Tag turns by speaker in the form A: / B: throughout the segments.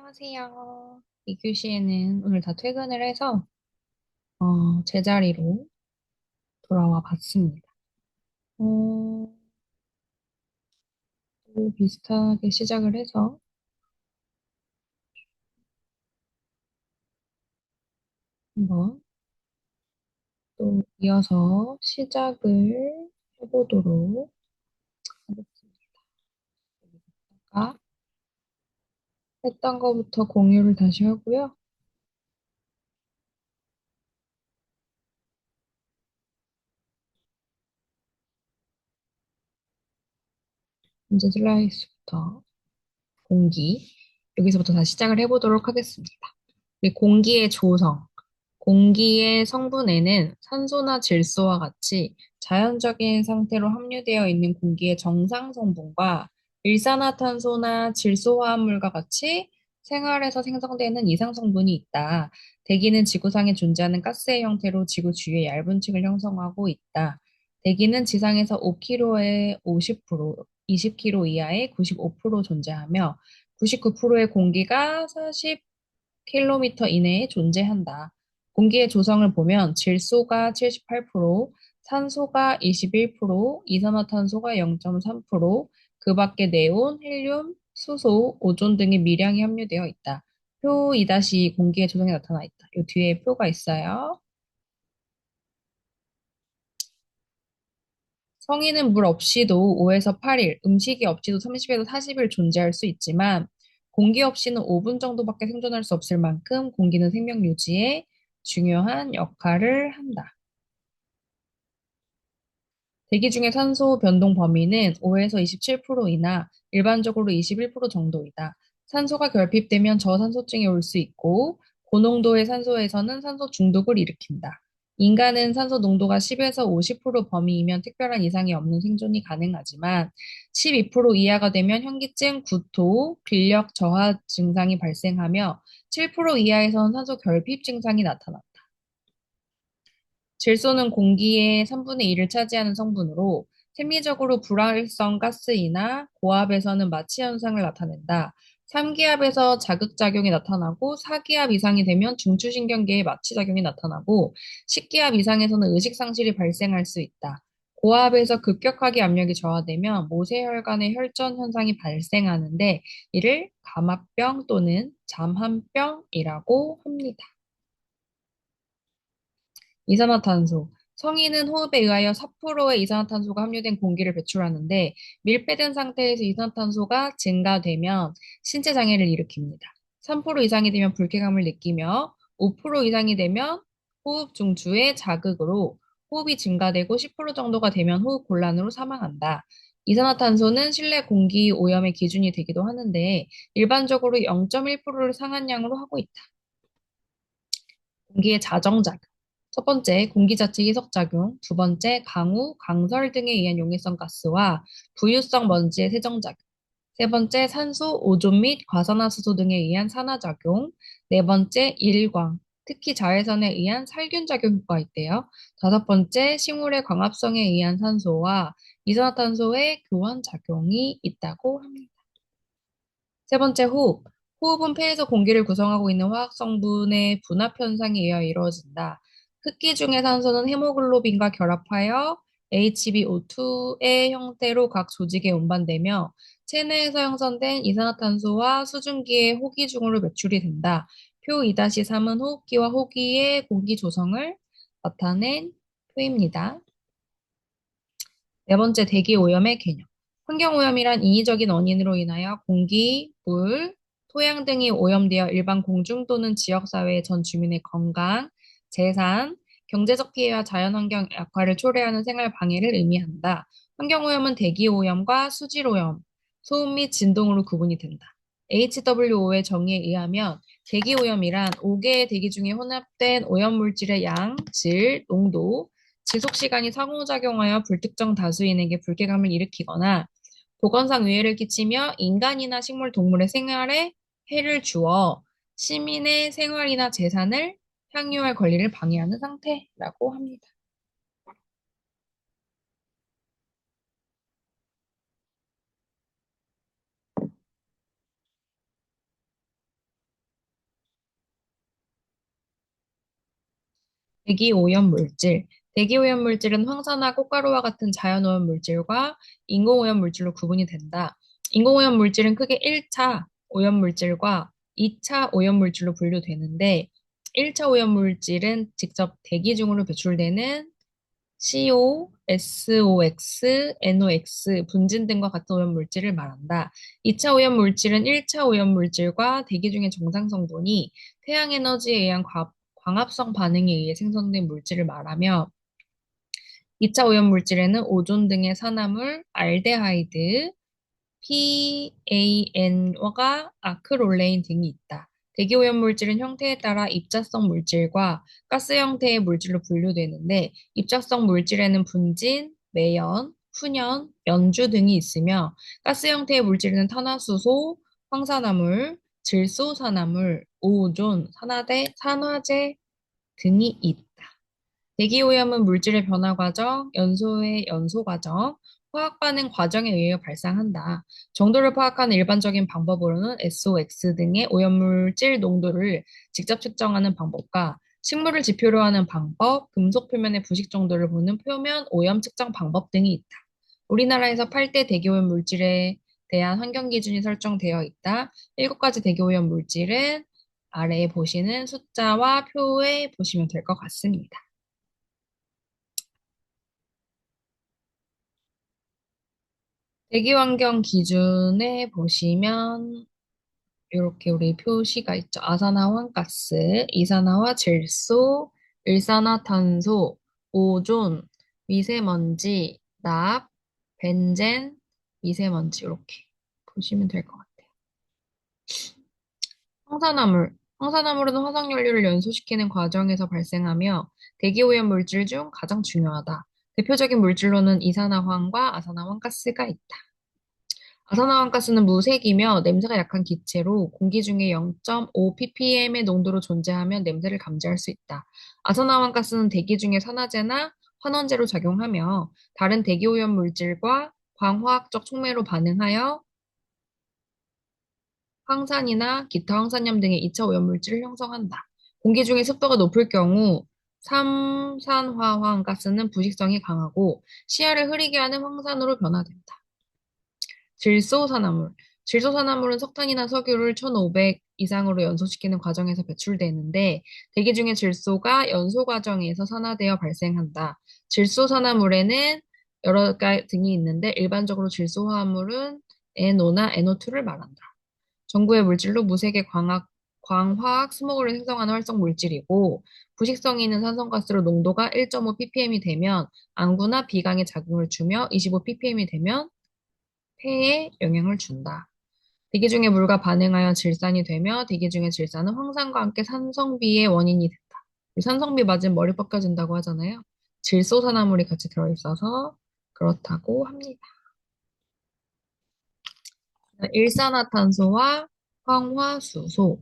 A: 안녕하세요. 이 교시에는 오늘 다 퇴근을 해서 제자리로 돌아와 봤습니다. 어, 또 비슷하게 시작을 해서 한번 또 이어서 시작을 해보도록 하겠습니다. 아까 했던 거부터 공유를 다시 하고요. 문제 슬라이스부터 공기 여기서부터 다시 시작을 해보도록 하겠습니다. 우리 공기의 조성. 공기의 성분에는 산소나 질소와 같이 자연적인 상태로 함유되어 있는 공기의 정상 성분과 일산화탄소나 질소 화합물과 같이 생활에서 생성되는 이상 성분이 있다. 대기는 지구상에 존재하는 가스의 형태로 지구 주위의 얇은 층을 형성하고 있다. 대기는 지상에서 5kg의 50%, 20kg 이하의 95% 존재하며 99%의 공기가 40km 이내에 존재한다. 공기의 조성을 보면 질소가 78%, 산소가 21%, 이산화탄소가 0.3%, 그 밖에 네온, 헬륨, 수소, 오존 등의 미량이 함유되어 있다. 표 2-2 공기의 조성이 나타나 있다. 이 뒤에 표가 있어요. 성인은 물 없이도 5에서 8일, 음식이 없이도 30에서 40일 존재할 수 있지만 공기 없이는 5분 정도밖에 생존할 수 없을 만큼 공기는 생명 유지에 중요한 역할을 한다. 대기 중의 산소 변동 범위는 5에서 27%이나 일반적으로 21% 정도이다. 산소가 결핍되면 저산소증이 올 수 있고 고농도의 산소에서는 산소 중독을 일으킨다. 인간은 산소 농도가 10에서 50% 범위이면 특별한 이상이 없는 생존이 가능하지만 12% 이하가 되면 현기증, 구토, 근력 저하 증상이 발생하며 7% 이하에서는 산소 결핍 증상이 나타난다. 질소는 공기의 3분의 1을 차지하는 성분으로 생리적으로 불활성 가스이나 고압에서는 마취 현상을 나타낸다. 3기압에서 자극작용이 나타나고 4기압 이상이 되면 중추신경계에 마취작용이 나타나고 10기압 이상에서는 의식상실이 발생할 수 있다. 고압에서 급격하게 압력이 저하되면 모세혈관의 혈전 현상이 발생하는데 이를 감압병 또는 잠한병이라고 합니다. 이산화탄소. 성인은 호흡에 의하여 4%의 이산화탄소가 함유된 공기를 배출하는데 밀폐된 상태에서 이산화탄소가 증가되면 신체 장애를 일으킵니다. 3% 이상이 되면 불쾌감을 느끼며 5% 이상이 되면 호흡 중추의 자극으로 호흡이 증가되고 10% 정도가 되면 호흡 곤란으로 사망한다. 이산화탄소는 실내 공기 오염의 기준이 되기도 하는데 일반적으로 0.1%를 상한량으로 하고 있다. 공기의 자정작용. 첫 번째, 공기 자체 희석작용. 두 번째, 강우, 강설 등에 의한 용해성 가스와 부유성 먼지의 세정작용. 세 번째, 산소, 오존 및 과산화수소 등에 의한 산화작용. 네 번째, 일광, 특히 자외선에 의한 살균작용 효과가 있대요. 다섯 번째, 식물의 광합성에 의한 산소와 이산화탄소의 교환작용이 있다고 합니다. 세 번째, 호흡. 호흡은 폐에서 공기를 구성하고 있는 화학 성분의 분압 현상에 의해 이루어진다. 흡기 중의 산소는 헤모글로빈과 결합하여 HbO2의 형태로 각 조직에 운반되며 체내에서 형성된 이산화탄소와 수증기의 호기 중으로 배출이 된다. 표 2-3은 호흡기와 호기의 공기 조성을 나타낸 표입니다. 네 번째, 대기 오염의 개념. 환경 오염이란 인위적인 원인으로 인하여 공기, 물, 토양 등이 오염되어 일반 공중 또는 지역 사회의 전 주민의 건강, 재산, 경제적 피해와 자연환경 약화를 초래하는 생활 방해를 의미한다. 환경 오염은 대기 오염과 수질 오염, 소음 및 진동으로 구분이 된다. HWO의 정의에 의하면 대기 오염이란 5개의 대기 중에 혼합된 오염 물질의 양, 질, 농도, 지속 시간이 상호작용하여 불특정 다수인에게 불쾌감을 일으키거나 보건상 위해를 끼치며 인간이나 식물, 동물의 생활에 해를 주어 시민의 생활이나 재산을 향유할 권리를 방해하는 상태라고 합니다. 대기오염 물질. 대기오염 물질은 황사나 꽃가루와 같은 자연오염 물질과 인공오염 물질로 구분이 된다. 인공오염 물질은 크게 1차 오염 물질과 2차 오염 물질로 분류되는데 1차 오염 물질은 직접 대기 중으로 배출되는 CO, SOX, NOx, 분진 등과 같은 오염 물질을 말한다. 2차 오염 물질은 1차 오염 물질과 대기 중의 정상 성분이 태양 에너지에 의한 광합성 반응에 의해 생성된 물질을 말하며 2차 오염 물질에는 오존 등의 산화물, 알데하이드, PAN과 아크롤레인 등이 있다. 대기오염 물질은 형태에 따라 입자성 물질과 가스 형태의 물질로 분류되는데 입자성 물질에는 분진, 매연, 훈연, 연주 등이 있으며 가스 형태의 물질에는 탄화수소, 황산화물, 질소산화물, 오존, 산화제 등이 있다. 대기오염은 물질의 변화 과정, 연소의 연소 과정, 화학 반응 과정에 의해 발생한다. 정도를 파악하는 일반적인 방법으로는 SOX 등의 오염물질 농도를 직접 측정하는 방법과 식물을 지표로 하는 방법, 금속 표면의 부식 정도를 보는 표면 오염 측정 방법 등이 있다. 우리나라에서 8대 대기오염 물질에 대한 환경 기준이 설정되어 있다. 7가지 대기오염 물질은 아래에 보시는 숫자와 표에 보시면 될 것 같습니다. 대기환경 기준에 보시면 이렇게 우리 표시가 있죠. 아산화황가스, 이산화질소, 일산화탄소, 오존, 미세먼지, 납, 벤젠, 미세먼지 이렇게 보시면 될 것 같아요. 황산화물. 황산화물은 화석연료를 연소시키는 과정에서 발생하며 대기오염 물질 중 가장 중요하다. 대표적인 물질로는 이산화황과 아산화황가스가 있다. 아산화황가스는 무색이며 냄새가 약한 기체로 공기 중에 0.5 ppm의 농도로 존재하면 냄새를 감지할 수 있다. 아산화황가스는 대기 중에 산화제나 환원제로 작용하며 다른 대기오염 물질과 광화학적 촉매로 반응하여 황산이나 기타 황산염 등의 2차 오염물질을 형성한다. 공기 중에 습도가 높을 경우 삼산화황가스는 부식성이 강하고 시야를 흐리게 하는 황산으로 변화된다. 질소산화물. 질소산화물은 석탄이나 석유를 1500 이상으로 연소시키는 과정에서 배출되는데 대기 중에 질소가 연소 과정에서 산화되어 발생한다. 질소산화물에는 여러 가지 등이 있는데 일반적으로 질소화합물은 NO나 NO2를 말한다. 전구의 물질로 무색의 광화학 스모그를 생성하는 활성 물질이고 부식성이 있는 산성가스로 농도가 1.5 ppm이 되면 안구나 비강에 작용을 주며 25 ppm이 되면 폐에 영향을 준다. 대기 중의 물과 반응하여 질산이 되며 대기 중의 질산은 황산과 함께 산성비의 원인이 된다. 산성비 맞으면 머리 벗겨진다고 하잖아요. 질소산화물이 같이 들어있어서 그렇다고 합니다. 일산화탄소와 황화수소에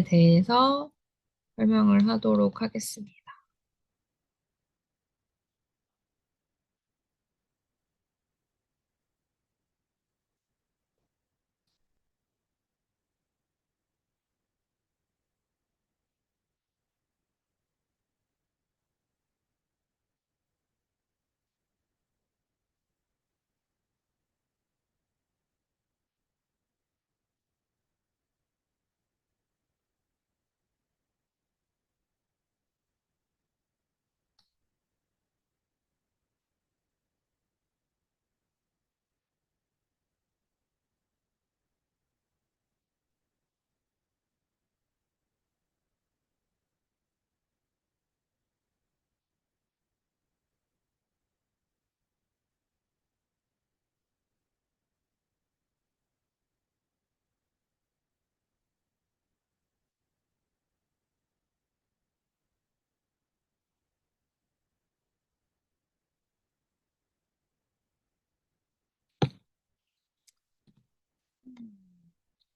A: 대해서 설명을 하도록 하겠습니다.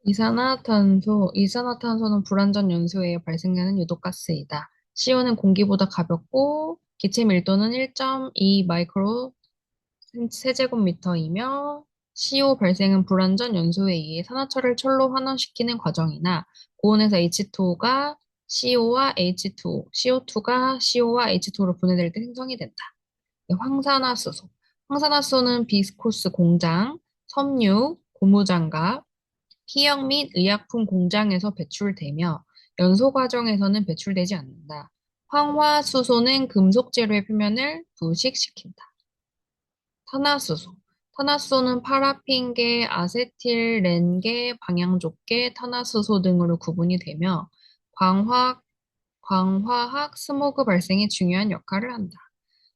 A: 이산화탄소는 불완전 연소에 발생하는 유독가스이다. CO는 공기보다 가볍고 기체 밀도는 1.2 마이크로 세제곱미터이며 CO 발생은 불완전 연소에 의해 산화철을 철로 환원시키는 과정이나 고온에서 H2가 CO와 H2O, CO2가 CO와 H2O로 분해될 때 생성이 된다. 황산화수소. 황산화수소는 비스코스 공장, 섬유, 고무장갑, 피혁 및 의약품 공장에서 배출되며 연소 과정에서는 배출되지 않는다. 황화수소는 금속 재료의 표면을 부식시킨다. 탄화수소. 탄화수소는 파라핀계, 아세틸렌계, 방향족계, 탄화수소 등으로 구분이 되며 광화학 스모그 발생에 중요한 역할을 한다.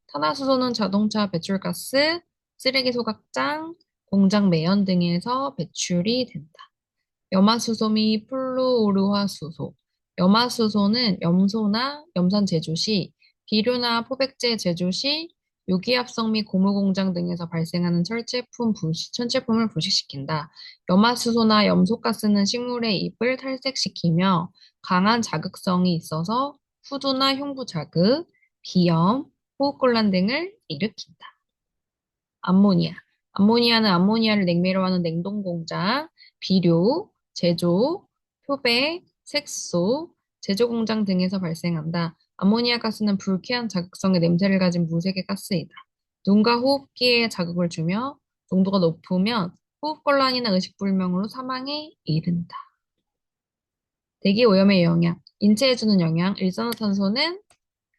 A: 탄화수소는 자동차 배출가스, 쓰레기 소각장, 공장 매연 등에서 배출이 된다. 염화수소 및 플루오르화수소. 염화수소는 염소나 염산 제조 시, 비료나 포백제 제조 시, 유기합성 및 고무공장 등에서 발생하는 천체품을 부식시킨다. 염화수소나 염소가스는 식물의 잎을 탈색시키며 강한 자극성이 있어서 후두나 흉부 자극, 비염, 호흡곤란 등을 일으킨다. 암모니아. 암모니아는 암모니아를 냉매로 하는 냉동공장, 비료, 제조, 표백, 색소, 제조 공장 등에서 발생한다. 암모니아 가스는 불쾌한 자극성의 냄새를 가진 무색의 가스이다. 눈과 호흡기에 자극을 주며 농도가 높으면 호흡곤란이나 의식불명으로 사망에 이른다. 대기 오염의 영향. 인체에 주는 영향. 일산화탄소는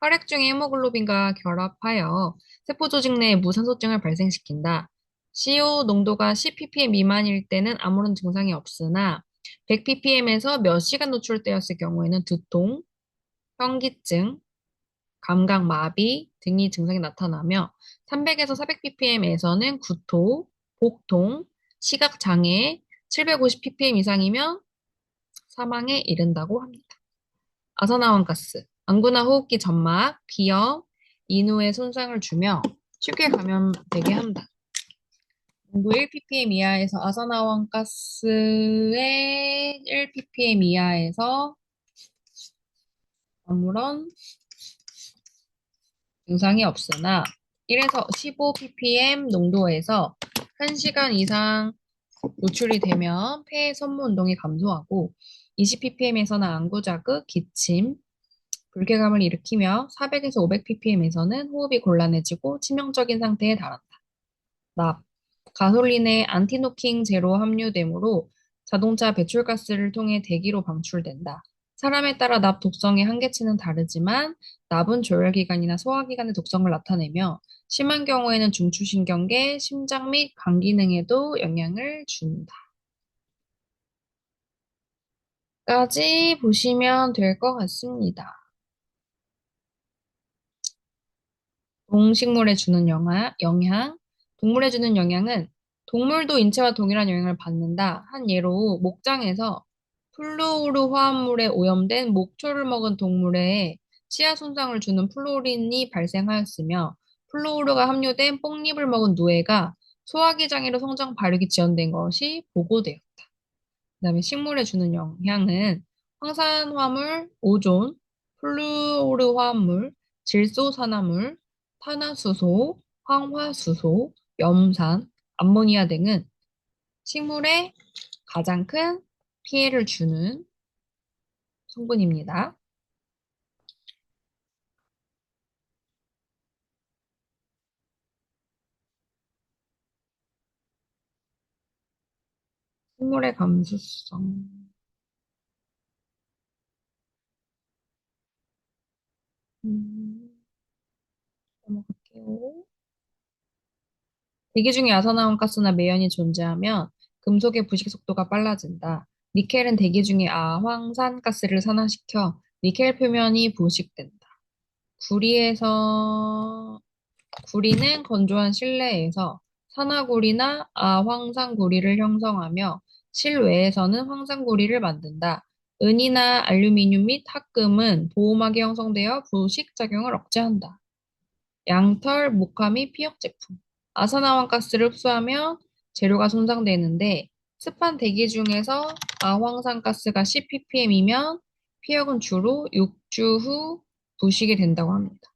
A: 혈액 중의 헤모글로빈과 결합하여 세포 조직 내에 무산소증을 발생시킨다. CO 농도가 10ppm 미만일 때는 아무런 증상이 없으나 100ppm에서 몇 시간 노출되었을 경우에는 두통, 현기증, 감각 마비 등이 증상이 나타나며 300에서 400ppm에서는 구토, 복통, 시각 장애, 750ppm 이상이면 사망에 이른다고 합니다. 아산화황가스, 안구나 호흡기 점막, 비염, 인후에 손상을 주며 쉽게 감염되게 한다. 농도 1ppm 이하에서 아산화황가스의 1ppm 이하에서 아무런 증상이 없으나 1에서 15ppm 농도에서 1시간 이상 노출이 되면 폐의 섬유 운동이 감소하고 20ppm에서는 안구 자극, 기침, 불쾌감을 일으키며 400에서 500ppm에서는 호흡이 곤란해지고 치명적인 상태에 달한다. 납. 가솔린에 안티노킹 제로 함유되므로 자동차 배출가스를 통해 대기로 방출된다. 사람에 따라 납 독성의 한계치는 다르지만 납은 조혈기관이나 소화기관의 독성을 나타내며 심한 경우에는 중추신경계, 심장 및 간 기능에도 영향을 준다. 까지 보시면 될 것 같습니다. 동식물에 주는 영향. 동물에 주는 영향은 동물도 인체와 동일한 영향을 받는다. 한 예로 목장에서 플루오르 화합물에 오염된 목초를 먹은 동물에 치아 손상을 주는 플루오린이 발생하였으며 플루오르가 함유된 뽕잎을 먹은 누에가 소화기 장애로 성장 발육이 지연된 것이 보고되었다. 그다음에 식물에 주는 영향은 황산화물, 오존, 플루오르 화합물, 질소산화물, 탄화수소, 황화수소, 염산, 암모니아 등은 식물에 가장 큰 피해를 주는 성분입니다. 식물의 감수성. 넘어갈게요. 대기 중에 아산화황가스나 매연이 존재하면 금속의 부식 속도가 빨라진다. 니켈은 대기 중에 아황산가스를 산화시켜 니켈 표면이 부식된다. 구리에서 구리는 건조한 실내에서 산화구리나 아황산구리를 형성하며 실외에서는 황산구리를 만든다. 은이나 알루미늄 및 합금은 보호막이 형성되어 부식작용을 억제한다. 양털, 목화 및 피혁 제품. 아산화황가스를 흡수하면 재료가 손상되는데 습한 대기 중에서 아황산가스가 10ppm이면 피혁은 주로 6주 후 부식이 된다고 합니다.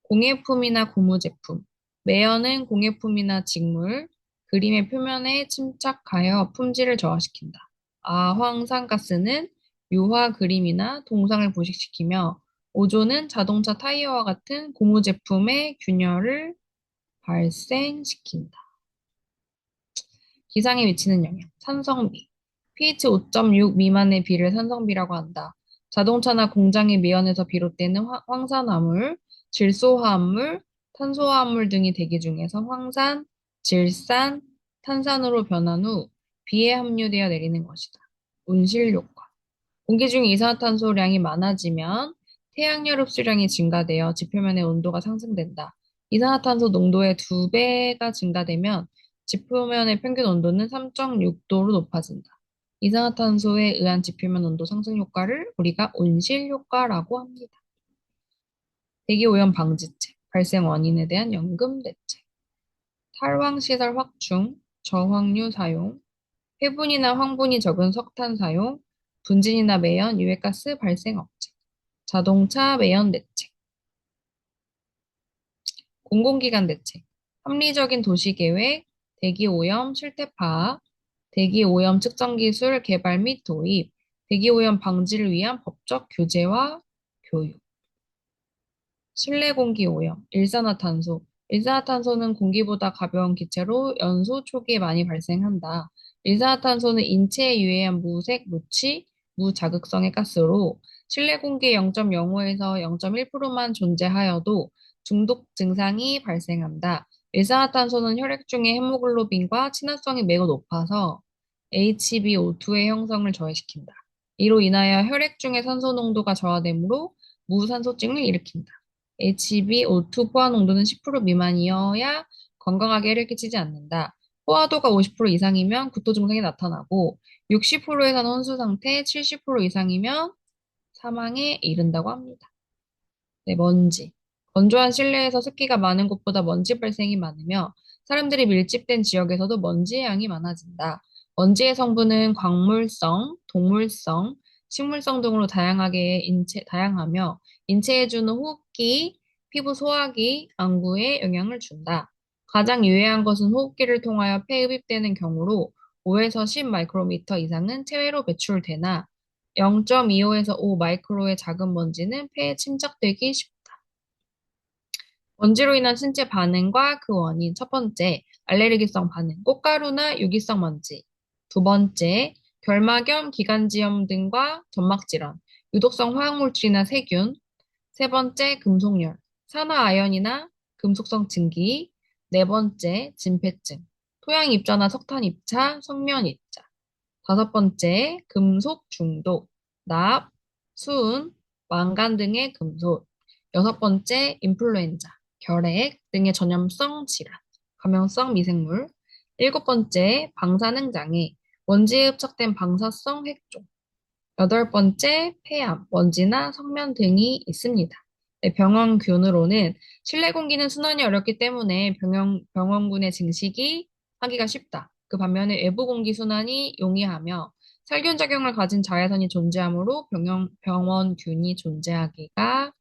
A: 공예품이나 고무 제품. 매연은 공예품이나 직물, 그림의 표면에 침착하여 품질을 저하시킨다. 아황산가스는 유화 그림이나 동상을 부식시키며 오존은 자동차 타이어와 같은 고무 제품의 균열을 발생시킨다. 기상에 미치는 영향. 산성비. pH 5.6 미만의 비를 산성비라고 한다. 자동차나 공장의 미연에서 비롯되는 황산화물, 질소화합물, 탄소화합물 등이 대기 중에서 황산, 질산, 탄산으로 변한 후 비에 함유되어 내리는 것이다. 온실 효과. 공기 중 이산화탄소량이 많아지면 태양열 흡수량이 증가되어 지표면의 온도가 상승된다. 이산화탄소 농도의 2배가 증가되면 지표면의 평균 온도는 3.6도로 높아진다. 이산화탄소에 의한 지표면 온도 상승 효과를 우리가 온실 효과라고 합니다. 대기오염 방지책, 발생 원인에 대한 연금 대책, 탈황시설 확충, 저황류 사용, 해분이나 황분이 적은 석탄 사용, 분진이나 매연, 유해가스 발생 억제, 자동차 매연 대책, 공공기관 대책, 합리적인 도시계획, 대기오염 실태 파악, 대기오염 측정 기술 개발 및 도입, 대기오염 방지를 위한 법적 규제와 교육. 실내 공기 오염, 일산화탄소. 일산화탄소는 공기보다 가벼운 기체로 연소 초기에 많이 발생한다. 일산화탄소는 인체에 유해한 무색, 무취, 무자극성의 가스로 실내 공기 0.05에서 0.1%만 존재하여도 중독 증상이 발생한다. 일산화탄소는 혈액 중의 헤모글로빈과 친화성이 매우 높아서 HbO2의 형성을 저해시킨다. 이로 인하여 혈액 중의 산소 농도가 저하되므로 무산소증을 일으킨다. HbO2 포화 농도는 10% 미만이어야 건강하게 해를 끼치지 않는다. 포화도가 50% 이상이면 구토 증상이 나타나고 60%에서는 혼수 상태, 70% 이상이면 사망에 이른다고 합니다. 네, 먼지. 건조한 실내에서 습기가 많은 곳보다 먼지 발생이 많으며 사람들이 밀집된 지역에서도 먼지의 양이 많아진다. 먼지의 성분은 광물성, 동물성, 식물성 등으로 다양하며 인체에 주는 호흡기, 피부 소화기, 안구에 영향을 준다. 가장 유해한 것은 호흡기를 통하여 폐에 흡입되는 경우로 5에서 10 마이크로미터 이상은 체외로 배출되나 0.25에서 5 마이크로의 작은 먼지는 폐에 침착되기 쉽다. 먼지로 인한 신체 반응과 그 원인. 첫 번째, 알레르기성 반응, 꽃가루나 유기성 먼지. 두 번째, 결막염, 기관지염 등과 점막질환, 유독성 화학물질이나 세균. 세 번째, 금속열, 산화아연이나 금속성 증기. 네 번째, 진폐증, 토양 입자나 석탄 입자, 성면 입자. 다섯 번째, 금속 중독, 납, 수은, 망간 등의 금속. 여섯 번째, 인플루엔자, 결핵 등의 전염성 질환, 감염성 미생물. 일곱 번째, 방사능 장애, 먼지에 흡착된 방사성 핵종. 여덟 번째, 폐암, 먼지나 성면 등이 있습니다. 네, 병원균으로는 실내 공기는 순환이 어렵기 때문에 병원군의 증식이 하기가 쉽다. 그 반면에 외부 공기 순환이 용이하며 살균 작용을 가진 자외선이 존재하므로 병원균이 존재하기가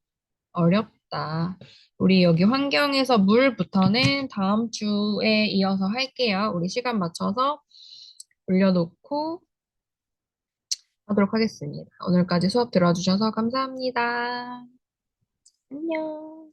A: 어렵다. 우리 여기 환경에서 물부터는 다음 주에 이어서 할게요. 우리 시간 맞춰서 올려놓고 하도록 하겠습니다. 오늘까지 수업 들어주셔서 감사합니다. 안녕.